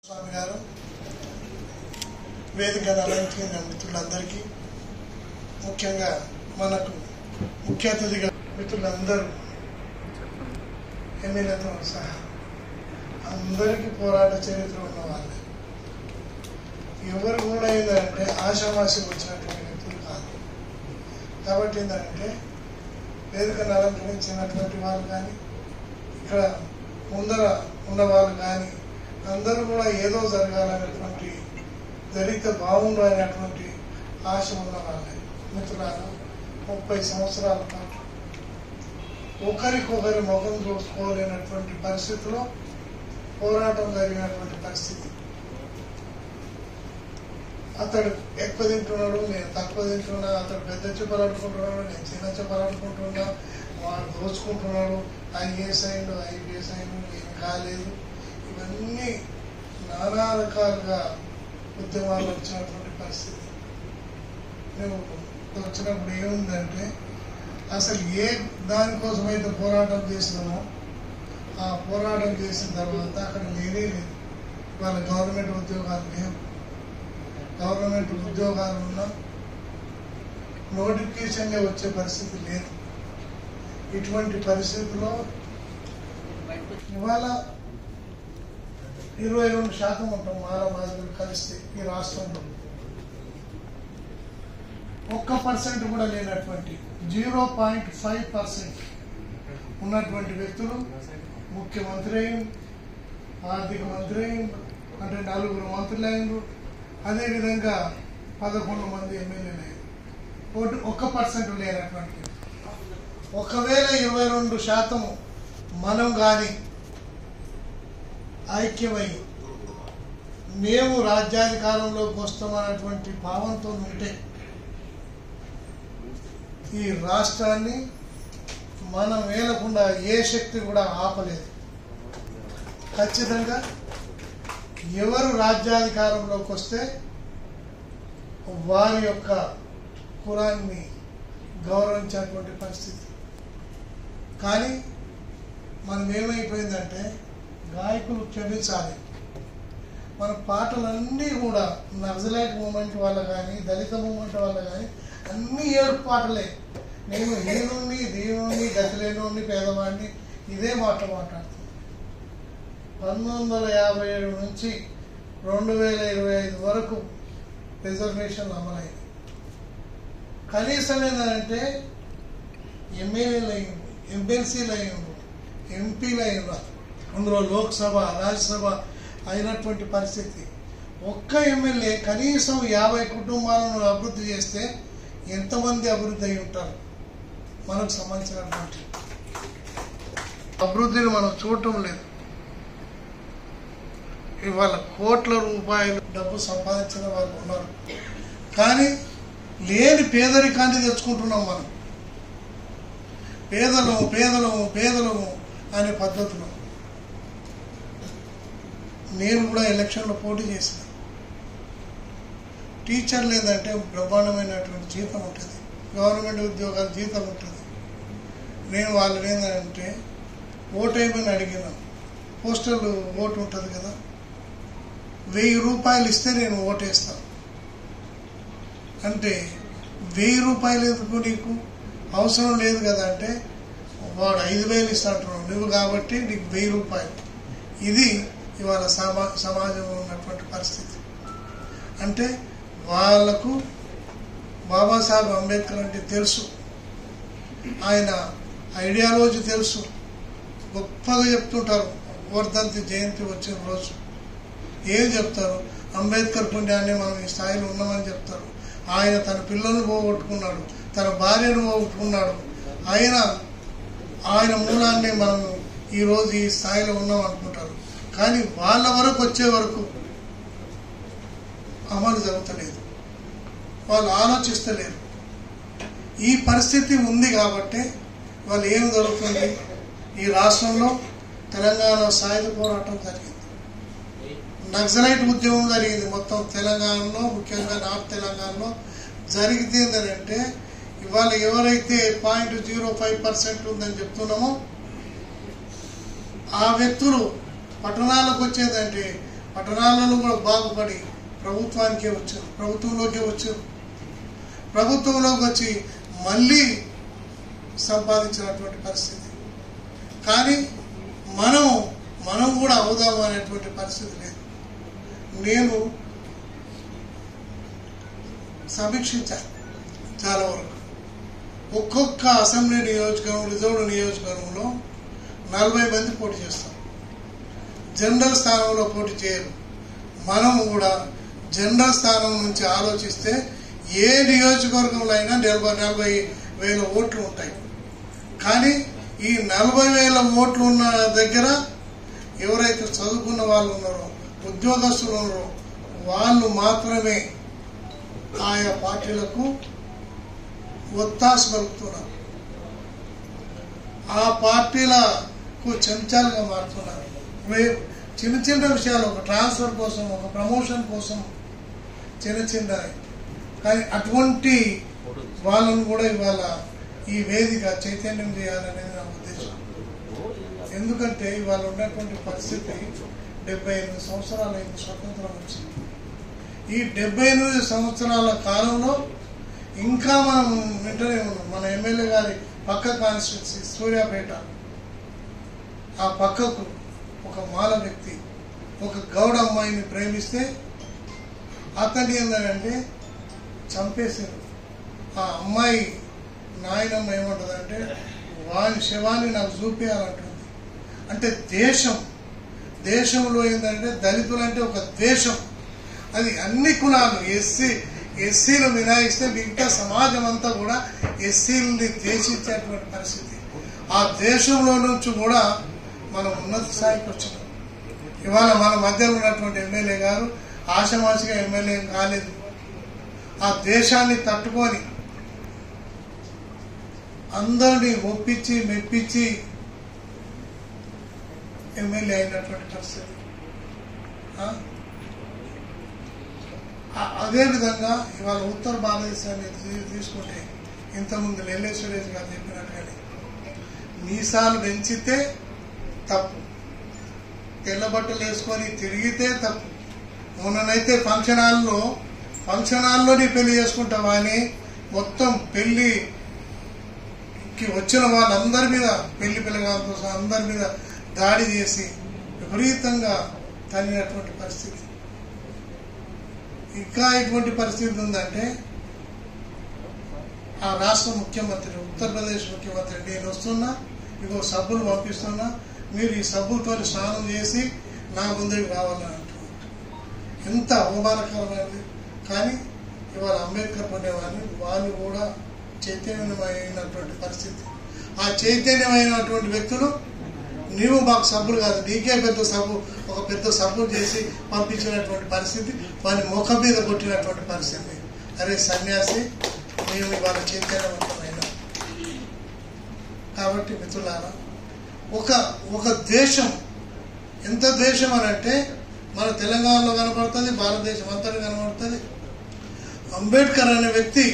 స్వామి గారు వేదికను అలంకరించిన మిత్రులందరికీ, ముఖ్యంగా మనకు ముఖ్య అతిథిగా మిత్రులందరూ ఎమ్మెల్యేతో సహా అందరికీ పోరాట చరిత్ర ఉన్న వాళ్ళే. ఎవరు కూడా ఏంటంటే ఆశామాసి వచ్చినటువంటి వ్యక్తులు కాదు. కాబట్టి ఏంటంటే వేదికను అలంకరించినటువంటి వాళ్ళు కానీ, ఇక్కడ ముందర ఉన్నవాళ్ళు కానీ అందరూ కూడా ఏదో జరగాలనేటువంటి, జరిగితే బాగుండు అనేటువంటి ఆశ ఉన్న వాళ్ళే. మిత్రులారా, 30 సంవత్సరాల పాటు ఒకరికొకరి ముఖం చూసుకోలేనటువంటి పరిస్థితిలో పోరాటం జరిగినటువంటి పరిస్థితి. అతడు ఎక్కువ తింటున్నాడు, నేను తక్కువ తింటున్నా, అతడు పెద్ద చెప్పలు ఆడుకుంటున్నాడు, నేను చిన్న చెప్పలు ఆడుకుంటున్నా, వాడు దోచుకుంటున్నాడు, ఐఏఎస్ అయిండు, ఐపీఎస్ అయిండు, ఏం కాలేదు. ఇవన్నీ నానా రకాలుగా ఉద్యమాలు వచ్చినటువంటి పరిస్థితి. మేము వచ్చినప్పుడు ఏముందంటే, అసలు ఏ దానికోసమైతే పోరాటం చేసినామో ఆ పోరాటం చేసిన తర్వాత అక్కడ లేనే లేదు. వాళ్ళ గవర్నమెంట్ ఉద్యోగాలు లేవు. గవర్నమెంట్ ఉద్యోగాలు ఉన్నా నోటిఫికేషన్గా వచ్చే పరిస్థితి లేదు. ఇటువంటి పరిస్థితిలో ఇవాళ 22% ఉంటాం మానవాళులు కలిస్తే ఈ రాష్ట్రంలో. 1% కూడా లేనటువంటి 0.5% ఉన్నటువంటి వ్యక్తులు ముఖ్యమంత్రి అయింది, ఆర్థిక మంత్రి అయింది, అంటే 4 మంత్రులు అయింది, అదేవిధంగా 11 మంది ఎమ్మెల్యేలు అయ్యారు. 1% లేనటువంటి. ఒకవేళ 22% మనం కానీ ఐక్యమై మేము రాజ్యాధికారంలోకి వస్తామన్నటువంటి భావంతో ఉంటే ఈ రాష్ట్రాన్ని మనం వేలకుండా ఏ శక్తి కూడా ఆపలేదు. ఖచ్చితంగా ఎవరు రాజ్యాధికారంలోకి వస్తే వారి యొక్క కులాన్ని గౌరవించేటువంటి పరిస్థితి. కానీ మనం ఏమైపోయిందంటే, గాయకులు క్షమించాలి, మన పాటలన్నీ కూడా నక్సలైట్ మూమెంట్ వల్ల కానీ, దళిత మూమెంట్ వల్ల కానీ అన్ని 7 పాటలే. నేను హీనుని, దీనుని, గతిలేనుని, పేదవాడిని ఇదే మాట మాట్లాడుతున్నాను. 1957 నుంచి 2025 వరకు రిజర్వేషన్లు అమలైంది. కనీసం ఏంటంటే ఎమ్మెల్యేలు అయ్యిండు, ఎమ్మెల్సీలు అయ్యిండు, ఎంపీలు అయ్యిండ్రు, అందులో లోక్సభ, రాజ్యసభ అయినటువంటి పరిస్థితి. ఒక్క ఎమ్మెల్యే కనీసం 50 కుటుంబాలను అభివృద్ధి చేస్తే ఎంతమంది అభివృద్ధి అయి ఉంటారు? మనకు సంబంధించినటువంటి అభివృద్ధిని మనం చూడటం లేదు. ఇవాళ కోట్ల రూపాయలు డబ్బు సంపాదించిన వాళ్ళు ఉన్నారు, కానీ లేని పేదరికాన్ని తెచ్చుకుంటున్నాం మనం. పేదలము పేదలము పేదలము అనే పద్ధతిలో. నేను కూడా ఎలక్షన్లో పోటీ చేసిన. టీచర్లు ఏంటంటే బ్రహ్మాండమైనటువంటి జీతం ఉంటుంది, గవర్నమెంట్ ఉద్యోగాలు జీతం ఉంటుంది. నేను వాళ్ళని ఏంటంటే ఓటు వేయమని అడిగినా, పోస్టల్ ఓటు ఉంటుంది కదా, 1000 రూపాయలు ఇస్తే నేను ఓటేస్తాను అంటే, 1000 రూపాయలు ఎందుకు నీకు అవసరం లేదు కదా అంటే, వాడు 5000 ఇస్తా అంటున్నావు నువ్వు కాబట్టి నీకు 1000 రూపాయలు. ఇది ఇవాళ సమాజంలో ఉన్నటువంటి పరిస్థితి. అంటే వాళ్లకు బాబాసాహెబ్ అంబేద్కర్ అంటే తెలుసు, ఆయన ఐడియాలజీ తెలుసు, గొప్పగా చెప్తుంటారు. వర్ధంతి జయంతి వచ్చిన రోజు ఏం చెప్తారు? అంబేద్కర్ పుణ్యాన్ని మనం ఈ స్థాయిలో ఉన్నామని చెప్తారు. ఆయన తన పిల్లలను పోగొట్టుకున్నాడు, తన భార్యను పోగొట్టుకున్నాడు, ఆయన మూలాన్ని మనం ఈరోజు ఈ స్థాయిలో ఉన్నాం అనుకుంటారు. కానీ వాళ్ళ వరకు వచ్చే వరకు అమలు జరుగుతలేదు, వాళ్ళు ఆలోచిస్తలేరు. ఈ పరిస్థితి ఉంది కాబట్టి వాళ్ళు ఏం జరుగుతుంది? ఈ రాష్ట్రంలో తెలంగాణ సాయుధ పోరాటం జరిగింది, నక్సలైట్ ఉద్యమం జరిగింది మొత్తం తెలంగాణలో, ముఖ్యంగా నార్త్ తెలంగాణలో జరిగితే ఏంటంటే, ఇవాళ ఎవరైతే 0.05% ఉందని చెప్తున్నామో ఆ వ్యక్తులు పట్టణాలకు వచ్చేదంటే పట్టణాలలో కూడా బాగుపడి ప్రభుత్వంలోకే వచ్చారు. ప్రభుత్వంలోకి వచ్చి మళ్ళీ సంపాదించినటువంటి పరిస్థితి. కానీ మనం కూడా అవుదాము అనేటువంటి పరిస్థితి లేదు. నేను సమీక్షించాను చాలా వరకు. ఒక్కొక్క అసెంబ్లీ నియోజకవర్గం, రిజర్వ్డ్ నియోజకవర్గంలో 40 మంది పోటీ చేస్తారు. జనరల్ స్థానంలో పోటీ చేయరు. మనం కూడా జనరల్ స్థానం నుంచి ఆలోచిస్తే ఏ నియోజకవర్గంలో అయినా 40,000 ఓట్లు ఉంటాయి. కానీ ఈ 40,000 ఓట్లు ఉన్న దగ్గర ఎవరైతే చదువుకున్న వాళ్ళు ఉన్నారో, ఉద్యోగస్తులు ఉన్నారో వాళ్ళు మాత్రమే ఆయా పార్టీలకు ఒత్తాసు పలుకుతున్నారు. ఆ పార్టీలకు చెంచాలుగా మారుతున్నారు. చిన్న విషయాలు, ఒక ట్రాన్స్ఫర్ కోసం, ఒక ప్రమోషన్ కోసం చిన్న కానీ అటువంటి వాళ్ళను కూడా ఇవాళ ఈ వేదిక చైతన్యం చేయాలనేది నా ఉద్దేశం. ఎందుకంటే ఇవాళ ఉన్నటువంటి పరిస్థితి 78 సంవత్సరాలైంది స్వతంత్రం వచ్చింది. ఈ 78 సంవత్సరాల కాలంలో ఇంకా మనం వింటూనే ఉన్నాం. మన ఎమ్మెల్యే గారి పక్క కాన్స్టిట్యున్సీ సూర్యాపేట, ఆ పక్కకు ఒక మాల వ్యక్తి ఒక గౌడ అమ్మాయిని ప్రేమిస్తే అతన్ని ఏంటంటే చంపేశారు. ఆ అమ్మాయి నాయనమ్మ ఏమంటుందంటే వాని శవాన్ని నాకు చూపించాలంటుంది. అంటే దేశంలో ఏంటంటే దళితులు అంటే ఒక ద్వేషం. అది అన్ని కులాలు, ఎస్సీలు మినాయిస్తే మిగతా సమాజం అంతా కూడా ఎస్సీలని ద్వేషించేటువంటి పరిస్థితి. ఆ దేశంలో నుంచి కూడా మనం ఉన్నత స్థాయికి వచ్చినాం. ఇవాళ మన మధ్యలో ఉన్నటువంటి ఎమ్మెల్యే గారు ఆషమాషిగా ఎమ్మెల్యే కాలేదు. ఆ దేశాన్ని తట్టుకొని అందరినీ ఒప్పించి మెప్పించి ఎమ్మెల్యే అయినటువంటి పరిస్థితి. అదేవిధంగా ఇవాళ ఉత్తర భారతదేశాన్ని తీసుకుంటే ఇంతకుముందు నెల్లే సురేష్ గారు చెప్పినట్టుగానే మీసాలు పెంచితే తప్పు, తెల్ల బట్టలు వేసుకొని తిరిగితే తప్పు. మొన్ననైతే ఫంక్షన్ హాల్లోని పెళ్లి చేసుకుంటావా అని మొత్తం పెళ్లికి వచ్చిన వాళ్ళందరి మీద, పెళ్లి పిల్లగాలతో సహా అందరి మీద దాడి చేసి విపరీతంగా తగినటువంటి పరిస్థితి. ఇంకా ఎటువంటి పరిస్థితి ఉందంటే ఆ రాష్ట్ర ముఖ్యమంత్రి, ఉత్తరప్రదేశ్ ముఖ్యమంత్రి, నేను వస్తున్నా, ఇగో సబ్బులు పంపిస్తున్నా, మీరు ఈ సబ్బులతో స్నానం చేసి నా ముందుకు రావాలని అంటున్నారు. ఎంత అవమానకరమైనది. కానీ ఇవాళ అంబేద్కర్ పండేవాడిని వాళ్ళు కూడా చైతన్యమైనటువంటి పరిస్థితి. ఆ చైతన్యమైనటువంటి వ్యక్తులు నీవు మాకు సబ్బులు కాదు, నీకే పెద్ద సబ్బు చేసి పంపించినటువంటి పరిస్థితి, వాని ముఖం మీద కొట్టినటువంటి పరిస్థితి. అరే సన్యాసి, మేము ఇవాళ చైతన్యవంతమైన. కాబట్టి మిత్రులారా, ఒక దేశం, ఎంత దేశం అని అంటే మన తెలంగాణలో కనబడుతుంది, భారతదేశం అంతటా కనబడుతుంది. అంబేద్కర్ అనే వ్యక్తి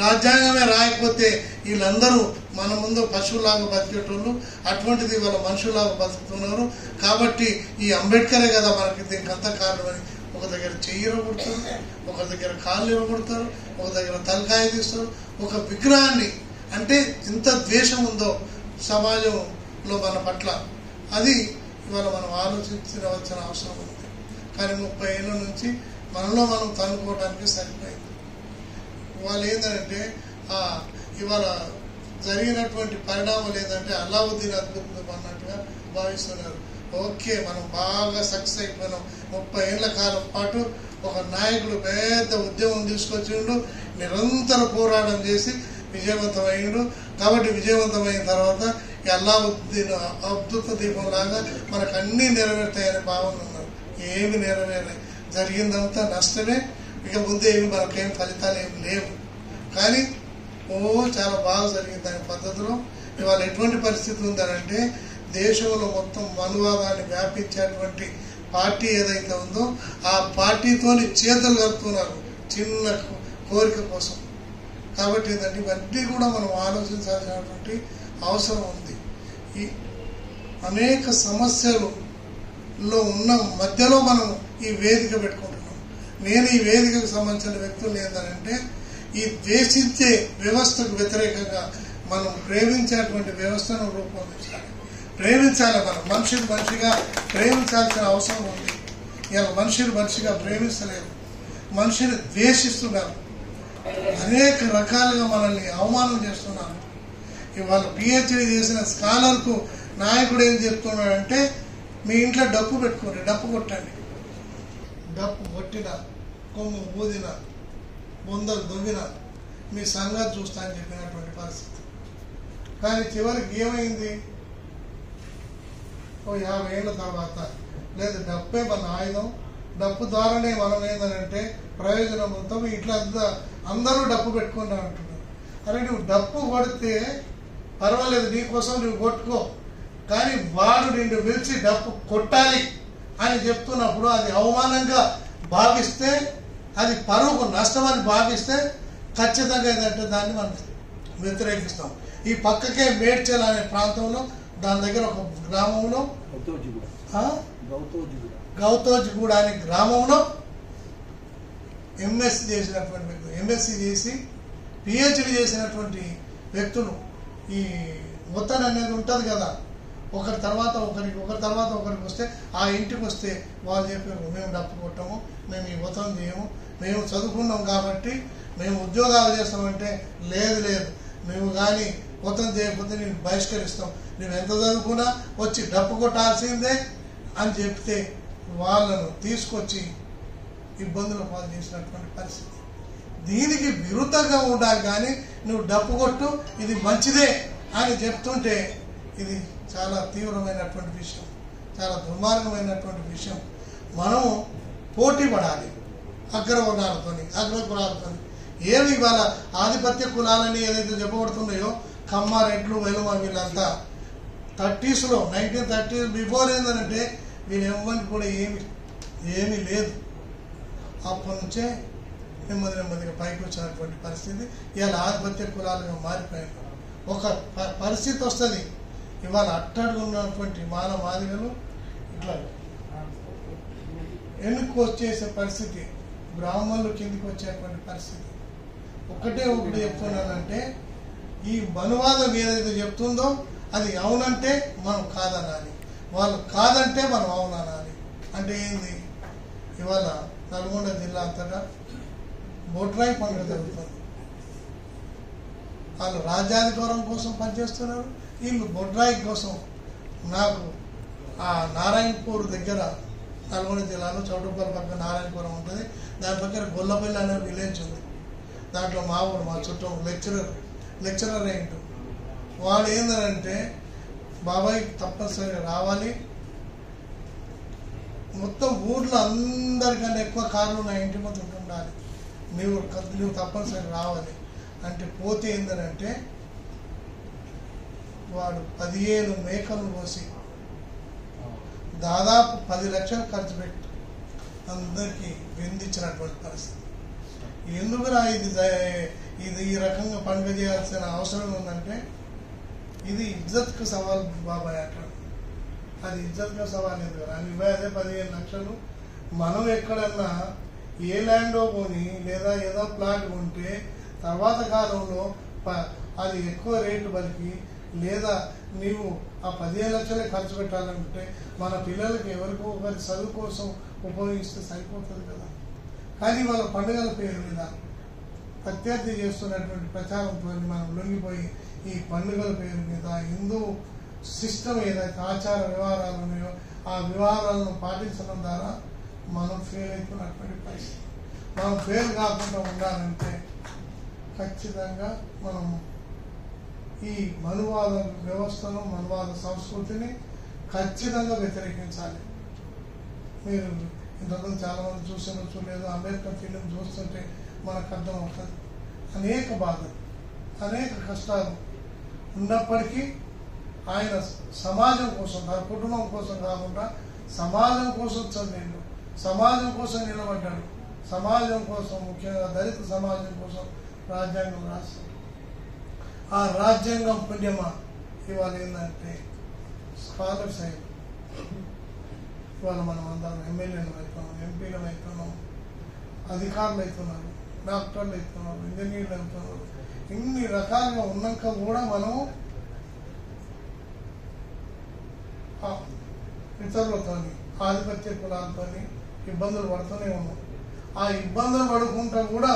రాజ్యాంగమే రాయకపోతే వీళ్ళందరూ మన ముందు పశువులాగా బతికేటోళ్ళు, అటువంటిది వాళ్ళ మనుషులాగా బతుకుతున్నారు. కాబట్టి ఈ అంబేద్కరే కదా మనకి దీనికి అంత కారణమని ఒక దగ్గర చెయ్యి ఇవ్వబడతారు, ఒక దగ్గర కాళ్ళు ఇవ్వబడతారు, ఒక దగ్గర తలకాయ తీస్తారు. ఒక విగ్రహాన్ని, అంటే ఎంత ద్వేషం ఉందో సమాజంలో మన పట్ల, అది ఇవాళ మనం ఆలోచించవలసిన అవసరం ఉంది. కానీ 30 ఏళ్ళ నుంచి మనలో మనం తనుకోవడానికి సరిపోయింది. వాళ్ళు ఏంటంటే ఇవాళ జరిగినటువంటి పరిణామం ఏంటంటే అల్లావుద్దీన్ అద్భుతం అన్నట్టుగా భావిస్తున్నారు. ఓకే, మనం బాగా సక్సెస్ అయిపోయినాం. 30 ఏళ్ల కాలం పాటు ఒక నాయకుడు పెద్ద ఉద్యమం తీసుకొచ్చిండు, నిరంతర పోరాటం చేసి విజయవంతమైండు. కాబట్టి విజయవంతమైన తర్వాత ఈ అల్లావుద్దీన్ అద్భుత దీపం లాగా మనకు అన్నీ నెరవేరుతాయనే భావన ఉన్నారు. ఏమి నెరవేరాయి, జరిగిందంతా నష్టమే. ఇక ముందు మనకేం ఫలితాలు ఏమి లేవు. కానీ చాలా బాగా జరిగింది దాని పద్ధతిలో. ఇవాళ ఎటువంటి పరిస్థితి ఉందనంటే దేశంలో మొత్తం మనువాదాన్ని వ్యాపించేటువంటి పార్టీ ఏదైతే ఉందో ఆ పార్టీతోని చేతులు కలుపుతున్నారు చిన్న కోరిక కోసం. కాబట్టి ఏంటంటే ఇవన్నీ కూడా మనం ఆలోచించాల్సినటువంటి అవసరం ఉంది. ఈ అనేక సమస్యలు లో ఉన్న మధ్యలో మనం ఈ వేదిక పెట్టుకుంటున్నాం. నేను ఈ వేదికకు సంబంధించిన వ్యక్తులు ఏంటంటే ఈ ద్వేషించే వ్యవస్థకు వ్యతిరేకంగా మనం ప్రేమించేటువంటి వ్యవస్థను రూపొందించాలి. ప్రేమించాలి. మనం మనిషిగా ప్రేమించాల్సిన అవసరం ఉంది. ఇలా మనిషిగా ప్రేమిస్తలేదు, మనిషిని ద్వేషిస్తున్నారు. అనేక రకాలుగా మనల్ని అవమానం చేస్తున్నారు. ఇవాళ పిహెచ్డి చేసిన స్కాలర్కు నాయకుడు ఏం చెప్తున్నాడంటే మీ ఇంట్లో డప్పు పెట్టుకోండి, డప్పు కొట్టండి. డప్పు కొట్టిన, కొమ్ము ఊదిన, బొందలు దొవ్విన మీ సంగతి చూస్తా అని చెప్పినటువంటి పరిస్థితి. కానీ చివరికి ఏమైంది? ఓ 50 ఏళ్ళ తర్వాత లేదు డప్పే మన ఆయుధం, డప్పు ద్వారానే మనం ఏంటంటే ప్రయోజనం మొత్తం ఇట్లా అందరూ డప్పు పెట్టుకున్నా అంటున్నారు. అరే నువ్వు డప్పు కొడితే పర్వాలేదు, నీకోసం నువ్వు కొట్టుకో, కానీ వాడు నిన్ను పిలిచి డప్పు కొట్టాలి అని చెప్తున్నప్పుడు అది అవమానంగా భావిస్తే, అది పరువుకు నష్టమని భావిస్తే ఖచ్చితంగా ఏంటంటే దాన్ని మనం వ్యతిరేకిస్తాం. ఈ పక్కకే మేడ్చల్ అనే ప్రాంతంలో దాని దగ్గర ఒక గ్రామంలో గౌతోజిగూడ అనే గ్రామంలో ఎంఎస్సి చేసినటువంటి వ్యక్తులు, ఎంఎస్సి చేసి పిహెచ్డి చేసినటువంటి వ్యక్తులు, ఈ ఒత్తిడి అనేది ఉంటుంది కదా, ఒకరి తర్వాత ఒకరికి వస్తే ఆ ఇంటికి వస్తే వాళ్ళు చెప్పారు మేము డప్పు కొట్టము, మేము ఈ ఒత్తిడి చేయము, మేము చదువుకున్నాం కాబట్టి మేము ఉద్యోగాలు చేస్తామంటే లేదు మేము కానీ ఒత్తిడి చేయకపోతే నేను బహిష్కరిస్తాం, నువ్వు ఎంత చదువుకున్నా వచ్చి డప్పు కొట్టాల్సిందే అని చెప్తే వాళ్ళను తీసుకొచ్చి ఇబ్బందులు పాలు చేసినటువంటి పరిస్థితి. దీనికి విరుద్ధంగా ఉండాలి. కానీ నువ్వు డప్పు కొట్టు, ఇది మంచిదే అని చెప్తుంటే ఇది చాలా తీవ్రమైనటువంటి విషయం, చాలా దుర్మార్గమైనటువంటి విషయం. మనం పోటీ పడాలి అగ్రకులాలతో. ఏమి ఇవాళ ఆధిపత్య కులాలని ఏదైతే చెప్పబడుతున్నాయో కమ్మ, రెడ్లు, వెలుమ వీళ్ళంతా 30s 1930s బిఫోర్ ఏంటంటే వీళ్ళు ఎవరికి కూడా ఏమీ లేదు. అప్పటి నుంచే నెమ్మదిగా పైకి వచ్చినటువంటి పరిస్థితి. ఇలా ఆధిపత్య కులాలుగా మారిపోయారు. ఒక పరిస్థితి వస్తుంది, ఇవాళ అట్టడుగు ఉన్నటువంటి మానవాదిగలు ఇట్లా వెనుక్కు వచ్చేసే పరిస్థితి, బ్రాహ్మణులు కిందికి వచ్చేటువంటి పరిస్థితి. ఒకటి చెప్తున్నానంటే ఈ మనువాదం ఏదైతే చెప్తుందో అది అవునంటే మనం కాదనాలి, వాళ్ళు కాదంటే మనం అవుననాలి. అంటే ఏంది? ఇవాళ నల్గొండ జిల్లా అంతటా బొడ్రాయి పండుగ జరుగుతుంది. వాళ్ళు రాజ్యాధికారం కోసం పనిచేస్తున్నారు, వీళ్ళు బొడ్రాయి కోసం. నాకు ఆ నారాయణపూర్ దగ్గర నల్గొండ జిల్లాలో చౌటుప్పల్ పక్కన నారాయణపురం ఉంటుంది, దాని పక్కన గొల్లపల్లి అనే విలేజ్ ఉంది. దాంట్లో మా చుట్టూ లెక్చరర్ ఏంటో వాడు ఏంటంటే బాబాయ్ తప్పనిసరిగా రావాలి, మొత్తం ఊర్లో అందరికన్నా ఎక్కువ కార్లు నా ఇంటి ముందు ఉండాలి, నువ్వు తప్పనిసరిగా రావాలి అంటే పోతే ఏంటంటే వాడు 15 మేకలు కోసి దాదాపు 10 లక్షలు ఖర్చు పెట్టి అందరికీ విందించినటువంటి పరిస్థితి. ఎందుకురా ఇది ఈ రకంగా పండుగ చేయాల్సిన అవసరం ఉందంటే ఇది ఇజ్జత్కు సవాల్ బాబాయ్ అంటాడు. అది ఇజ్జత్కు సవాల్ లేదు కదా, అని అదే 15 లక్షలు. మనం ఎక్కడన్నా ఏ ల్యాండో కొని లేదా ఏదో ప్లాట్ కొంటే తర్వాత కాలంలో అది ఎక్కువ రేటు బలికి లేదా నీవు ఆ 15 లక్షలే ఖర్చు పెట్టాలంటే మన పిల్లలకి ఎవరికో ఒకరి చదువు కోసం ఉపయోగిస్తే సరిపోతుంది కదా. కానీ వాళ్ళ పండుగల పేరు మీద ప్రత్యర్థి చేస్తున్నటువంటి ప్రచారంతో మనం లొంగిపోయి ఈ పండుగల పేరు మీద హిందూ సిస్టమ్ ఏదైతే ఆచార వ్యవహారాలు ఉన్నాయో ఆ వ్యవహారాలను పాటించడం ద్వారా మనం ఫెయిల్ అయిపోయినటువంటి పరిస్థితి. మనం ఫెయిల్ కాకుండా ఉండాలంటే ఖచ్చితంగా మనం ఈ మనువాద వ్యవస్థను, మనువాద సంస్కృతిని ఖచ్చితంగా వ్యతిరేకించాలి. మీరు ఇంతకుముందు చాలామంది చూడలేదు, అంబేద్కర్ ఫిలిం చూస్తుంటే మనకు అర్థమవుతుంది. అనేక బాధలు, అనేక కష్టాలు ఉన్నప్పటికీ ఆయన సమాజం కోసం, తన కుటుంబం కోసం కాకుండా సమాజం కోసం చదివాడు, సమాజం కోసం నిలబడ్డాడు, సమాజం కోసం, ముఖ్యంగా దళిత సమాజం కోసం రాజ్యాంగం రాశాడు. ఆ రాజ్యాంగం పుణ్యమా ఇవాళ ఏంటంటే స్కాలర్స్ అయ్యారు. ఇవాళ మనం అందరం ఎమ్మెల్యేలు అవుతున్నాం, ఎంపీలు అవుతున్నాం, అధికారులు అవుతున్నారు, డాక్టర్లు అవుతున్నారు, ఇంజనీర్లు అవుతున్నారు. ఇన్ని రకాలుగా ఉన్నాక కూడా మనం ఇతరులతో ఆధిపత్య కులాలతో ఇబ్బందులు పడుతూనే ఉన్నాం. ఆ ఇబ్బందులు పడుకుంటా కూడా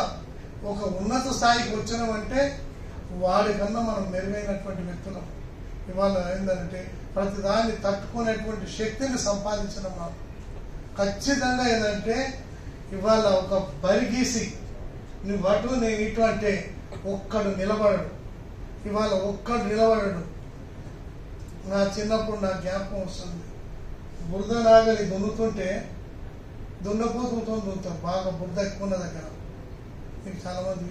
ఒక ఉన్నత స్థాయికి వచ్చినామంటే వాడికన్నా మనం మెరుగైనటువంటి వ్యక్తులం. ఇవాళ ఏంటంటే ప్రతిదాన్ని తట్టుకునేటువంటి శక్తిని సంపాదించిన మనం ఖచ్చితంగా ఏంటంటే ఇవాళ ఒక బరిగీసి నువ్వు అటు నేను ఇటు అంటే ఒక్కడు నిలబడడు. ఇవాళ ఒక్కడు నిలబడడు. నా చిన్నప్పుడు నా జ్ఞాపకం వస్తుంది, బురద నాగలి దున్నుతుంటే దున్నపోతుతో దున్నుతారు, బాగా బురద ఎక్కువ ఉన్న దగ్గర. మీకు చాలా మంది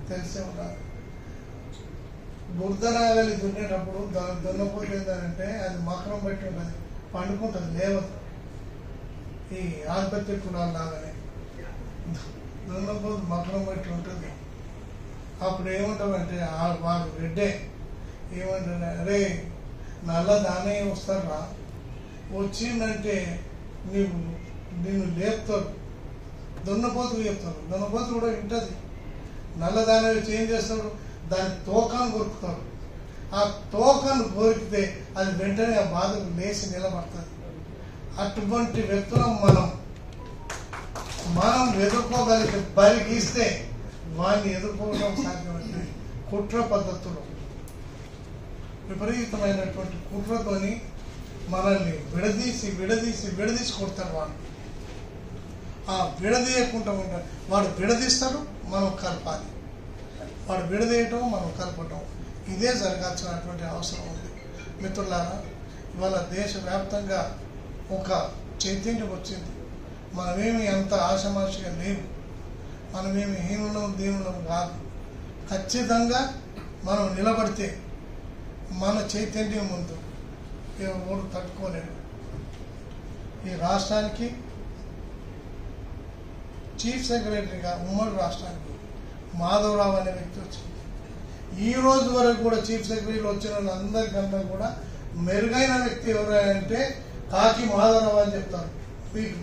తెలిసే ఉన్నారు. బురద నాగలి దున్నేటప్పుడు దున్నపోతు ఏంటంటే అది మకరం బట్టి ఉంటుంది, పండుకుంటుంది, లేవదు. ఈ ఆధిపత్య కులాలు లాగానే దున్నపోతు మకరం బట్టి ఉంటుంది. అప్పుడు ఏముంటామంటే వాళ్ళు రెడ్డే ఏమంటారు, అరే నల్ల దానయ్య వస్తారా, వచ్చిందంటే నిన్ను లేపుతారు, దున్నపోతు చెప్తారు. దున్నపోతు కూడా వింటది. నల్ల దానయ్య వచ్చి ఏం చేస్తాడు, దాని తోకను కొరుకుతాడు. ఆ తోకను కొరికితే అది వెంటనే ఆ బాధకు లేచి నిలబడుతుంది. అటువంటి వ్యక్తులను మనం ఎదుర్కోగలిగితే బలిగిస్తే వాడిని ఎదుర్కోవడం సాధ్యమైంది. కుట్ర పద్ధతులు విపరీతమైనటువంటి కుట్రతోని మనల్ని విడదీసి కొడతారు. వాళ్ళు ఆ విడదీయకుండా ఉంటారు. వాడు విడదీస్తాడు, మనం కలపాలి. వాడు విడదీయటం, మనం కలపటం, ఇదే జరగాల్సినటువంటి అవసరం ఉంది. మిత్రులారా, ఇవాళ దేశవ్యాప్తంగా ఒక చైతన్యం వచ్చింది. మనమేమి అంత ఆషమాషిగా లేవు, మనమేమి హీనులం దీనులం కాదు. ఖచ్చితంగా మనం నిలబడితే మన చైతన్యం ముందు ఎవరు తట్టుకోలేడు. ఈ రాష్ట్రానికి చీఫ్ సెక్రటరీగా ఉమ్మడి రాష్ట్రానికి మాధవరావు అనే వ్యక్తి వచ్చింది. ఈ రోజు వరకు కూడా చీఫ్ సెక్రటరీలు వచ్చిన వాళ్ళందరికన్నా కూడా మెరుగైన వ్యక్తి ఎవరంటే కాకి మాధవరావు అని చెప్తారు. మీకు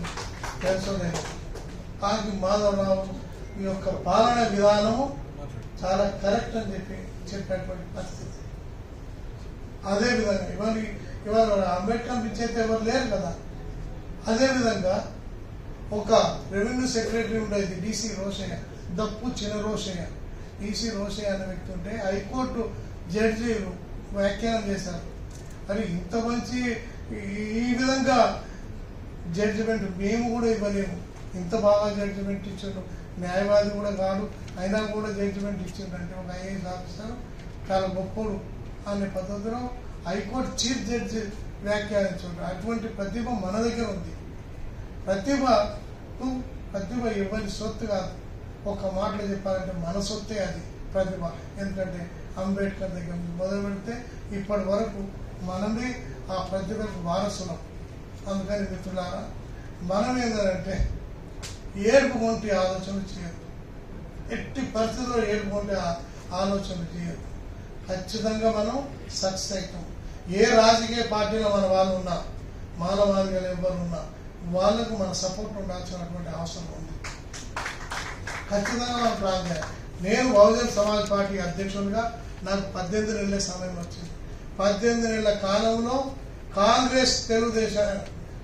తెలుసు లేదు, కాకి మాధవరావు యొక్క పాలన విధానము చాలా కరెక్ట్ అని చెప్పేటువంటి పరిస్థితి. అదేవిధంగా ఇవాళ అంబేద్కర్ పిచ్చేస్తే ఎవరు లేరు కదా. అదేవిధంగా ఒక రెవెన్యూ సెక్రటరీ ఉండేది డిసి రోషయ్య, దప్పు చిన్న రోషయ్య. డిసి రోషయ్య అనే వ్యక్తి ఉంటే హైకోర్టు జడ్జీలు వ్యాఖ్యానం చేశారు, మరి ఇంత మంచి ఈ విధంగా జడ్జిమెంట్ మేము కూడా ఇవ్వలేము, ఇంత బాగా జడ్జిమెంట్ ఇచ్చాడు, న్యాయవాది కూడా కాదు అయినా కూడా జడ్జిమెంట్ ఇచ్చిండంటే ఒక ఐఏఎస్ ఆఫీసర్ చాలా గొప్పడు అనే పద్ధతిలో హైకోర్టు చీఫ్ జడ్జి వ్యాఖ్యానించాడు. అటువంటి ప్రతిభ మన దగ్గర ఉంది. ప్రతిభ ఎవరి సొత్తు కాదు. ఒక మాటలో చెప్పాలంటే మన సొత్తే అది ప్రతిభ. ఎందుకంటే అంబేద్కర్ దగ్గర మొదలు పెడితే ఇప్పటి వరకు మనమే ఆ ప్రతిభకు వారసులం. అందుకని మిత్రులారా, మనం ఏంటంటే ఏడుపు కొంటి ఆలోచనలు చేయొద్దు. ఎట్టి పరిస్థితుల్లో ఏడుపు కొంటి ఆలోచనలు చేయొద్దు. ఖచ్చితంగా మనం సక్సెస్ అవుతాం. ఏ రాజకీయ పార్టీలో మన వాళ్ళు ఉన్నా, మానవాళిగా ఎవరున్నా వాళ్ళకు మన సపోర్ట్ ఉండాల్సినటువంటి అవసరం ఉంది. ఖచ్చితంగా మనం ప్లాన్ చేయాలి. నేను బహుజన్ సమాజ్ పార్టీ అధ్యక్షుడిగా నాకు 18 నెలల సమయం వచ్చింది. 18 నెలల కాలంలో కాంగ్రెస్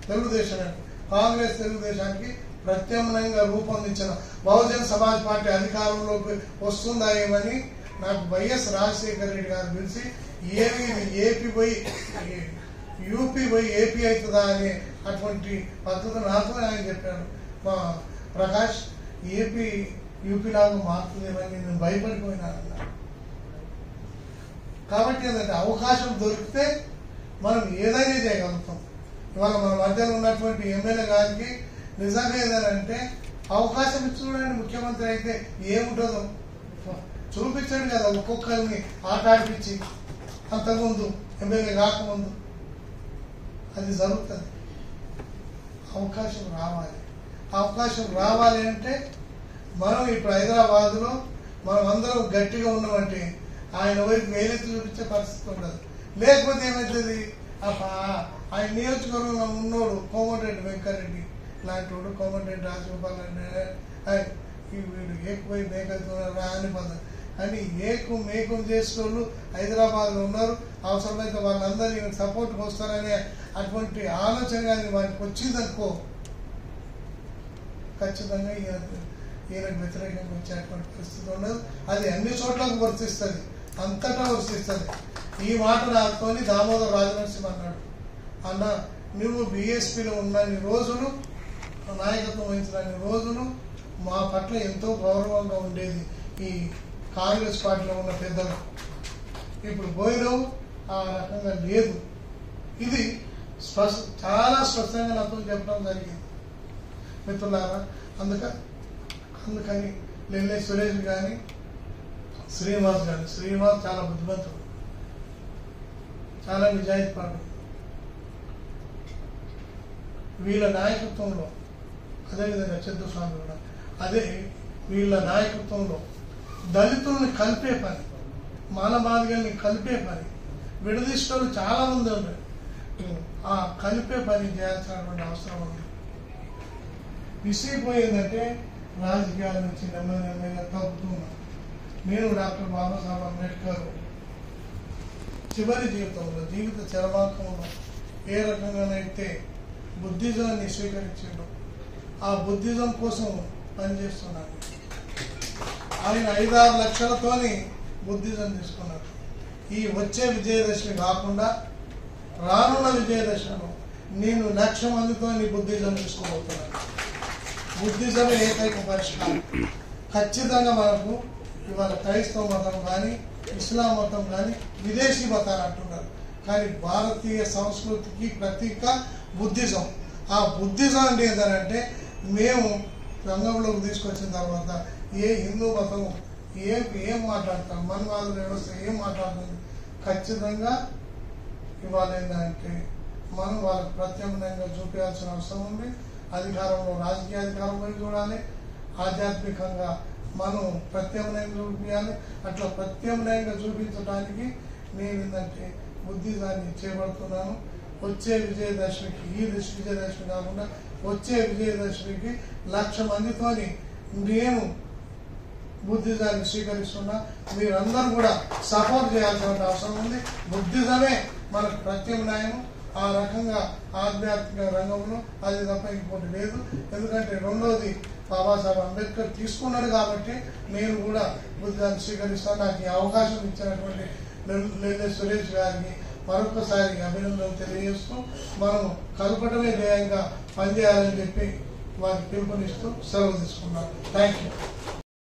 తెలుగుదేశానికి ప్రత్యామ్నాయంగా రూపొందించిన బహుజన్ సమాజ్ పార్టీ అధికారంలోకి వస్తుందా ఏమని నాకు వైఎస్ రాజశేఖర రెడ్డి గారు పిలిచి యూపీ పోయి ఏపీ అవుతుందా అనే అటువంటి పద్ధతి నాతో ఆయన చెప్పాడు. మా ప్రకాష్ యూపీలాగా మారుతుందేమని నేను భయపడిపోయినాను. కాబట్టి ఏంటంటే అవకాశం దొరికితే మనం ఏదైనా చేయగలుగుతాం. ఇవాళ మన మధ్యలో ఉన్నటువంటి ఎమ్మెల్యే గారికి నిజంగా ఏదంటే అవకాశం ఇచ్చి చూడండి. ముఖ్యమంత్రి అయితే ఏముంటుందో చూపించండి కదా, ఒక్కొక్కరిని ఆట ఆడిపించి. అంతకుముందు ఎమ్మెల్యే కాకముందు అది జరుగుతుంది. అవకాశం రావాలి అంటే మనం ఇప్పుడు హైదరాబాద్లో మనం అందరం గట్టిగా ఉన్నామంటే ఆయన వైపు వేలెత్తి చూపించే పరిస్థితి ఉండదు. లేకపోతే ఏమవుతుంది, ఆయన నియోజకవర్గంలో ఉన్నోడు కోమటిరెడ్డి వెంకరెడ్డి లాంటి వాడు, కోమటిరెడ్డి రాజగోపాల్ రెడ్డి వీడు ఏకుపోయి మేకలుతున్నారు అని పద్ధతి. కానీ మేకం చేసేటోళ్ళు హైదరాబాద్లో ఉన్నారు. అవసరమైతే వాళ్ళందరూ ఈయన సపోర్ట్కి వస్తారనే అటువంటి ఆలోచన కానీ వారికి వచ్చిందనుకో ఖచ్చితంగా ఈయనకు వ్యతిరేకంగా వచ్చేటువంటి పరిస్థితి ఉండదు. అది అన్ని చోట్లకు వర్తిస్తుంది, అంతటా వర్తిస్తుంది. ఈ మాట నాతోని దామోదర్ రాజనరసింహ అన్నాడు, అన్న నువ్వు బీఎస్పీలో ఉన్నన్ని రోజులు, నాయకత్వం వహించినన్ని రోజులు మా పట్ల ఎంతో గౌరవంగా ఉండేది ఈ కాంగ్రెస్ పార్టీలో ఉన్న పెద్దలు. ఇప్పుడు పోయినావు ఆ రకంగా లేదు. ఇది చాలా స్పష్టంగా నాతో చెప్పడం జరిగింది మిత్రులారా. అందుకని నెల్లే సురేష్ కానీ శ్రీనివాస్ చాలా బుద్ధిమంతుడు, చాలా నిజాయితీపరుడు. వీళ్ళ నాయకత్వంలో, అదేవిధంగా చంద్రస్వామి కూడా వీళ్ళ నాయకత్వంలో దళితుల్ని కలిపే పని, మానవాదిగల్ని కలిపే పని, విడదీష్టలు చాలా మంది ఉన్నారు. ఆ కలిపే పని చేయాల్సినటువంటి అవసరం ఉంది. విసిగిపోయిందంటే రాజకీయాల నుంచి నెమ్మదిగా తగ్గుతున్నాం. నేను డాక్టర్ బాబాసాహెబ్ అంబేద్కర్ చివరి జీవిత చరమాంకంలో ఏ రకంగానైతే బుద్ధిజాన్ని స్వీకరించాడో ఆ బుద్ధిజం కోసం పనిచేస్తున్నాను. ఆయన 5-6 లక్షలతోని బుద్ధిజం తీసుకున్నారు. ఈ వచ్చే విజయదశమి కాకుండా రానున్న విజయదశమిలో నేను 1,00,000 మందితో బుద్ధిజం తీసుకోబోతున్నాను. బుద్ధిజమే ఏకైక పరిష్కారం. ఖచ్చితంగా మనకు ఇవాళ క్రైస్తవ మతం కానీ ఇస్లాం మతం కానీ విదేశీ మతాలు అంటున్నారు, కానీ భారతీయ సంస్కృతికి ప్రతీక బుద్ధిజం. ఆ బుద్ధిజం అంటే ఏంటంటే మేము రంగంలోకి తీసుకొచ్చిన తర్వాత ఏ హిందూ మతం ఏం మాట్లాడతాం, మన్వాదుల వ్యవస్థ ఏం మాట్లాడుతుంది, ఖచ్చితంగా ఇవాళ ఏంటంటే మనం వాళ్ళకి ప్రత్యామ్నాయంగా చూపించాల్సిన అవసరం ఉంది. అధికారంలో రాజకీయ అధికారం వైపు చూడాలి, ఆధ్యాత్మికంగా మనం ప్రత్యామ్నాయంగా చూపించాలి. అట్లా ప్రత్యామ్నాయంగా చూపించడానికి నేను ఏంటంటే బుద్ధిజాన్ని చేపడుతున్నాను. వచ్చే విజయదశమికి, ఈ విజయదశమి కాకుండా వచ్చే విజయదశమికి 1,00,000 మందితోని నేను బుద్ధిజాన్ని స్వీకరిస్తున్నా. మీరందరూ కూడా సపోర్ట్ చేయాల్సిన అవసరం ఉంది. బుద్ధిజమే మనకు ప్రత్యామ్నాయం. ఆ రకంగా ఆధ్యాత్మిక రంగంలో అది తప్ప ఇంకోటి లేదు. ఎందుకంటే రెండోది బాబాసాహెబ్ అంబేద్కర్ తీసుకున్నాడు కాబట్టి నేను కూడా బుద్ధిజాన్ని స్వీకరిస్తాను. నాకు ఈ అవకాశం ఇచ్చినటువంటి నెల్లే సురేష్ గారికి మరొకసారి అభినందనలు తెలియజేస్తూ మనం కలపడమే ధ్యేయంగా పనిచేయాలని చెప్పి వారికి పిలుపునిస్తూ సెలవు తీసుకున్నాను. Thank you.